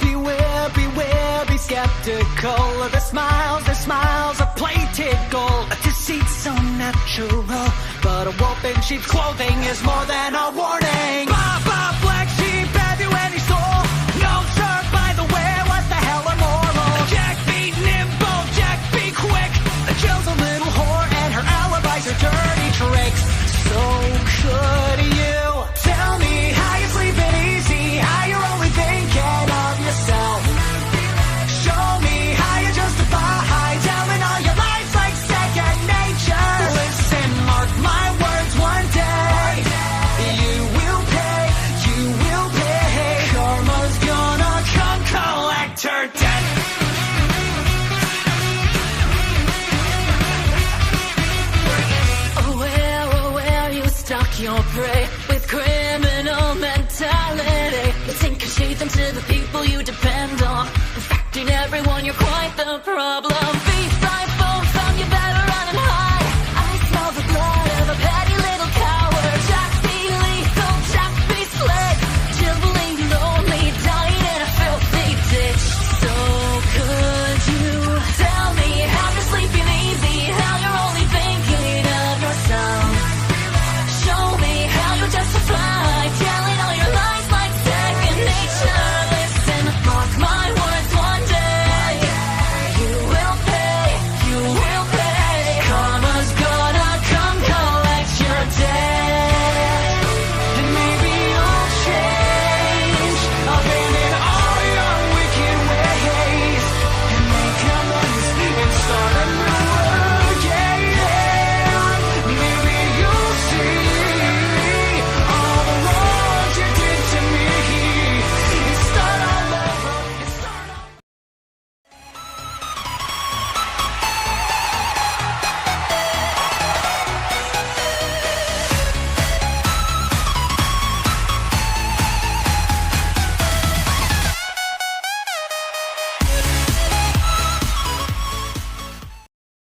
Beware, beware, be skeptical. The smiles are plated gold. Deceit's so natural, but a wolf in sheep's clothing is more than a warning. Bob, black sheep, have you any soul? No, sir, by the way, what the hell are morals? Jack be nimble, Jack be quick. Jill's a little whore and her alibis are dirty tricks. So could you tell me how you sleeping easy, how you're only thinking of yourself? Show me how you justify telling all your lies like second nature. Listen, mark my words, one day you will pay. Karma's gonna come collect her debt. Stalk your prey with criminal mentality. You sink your teeth into the people you depend on. In fact, in everyone, you're quite the problem.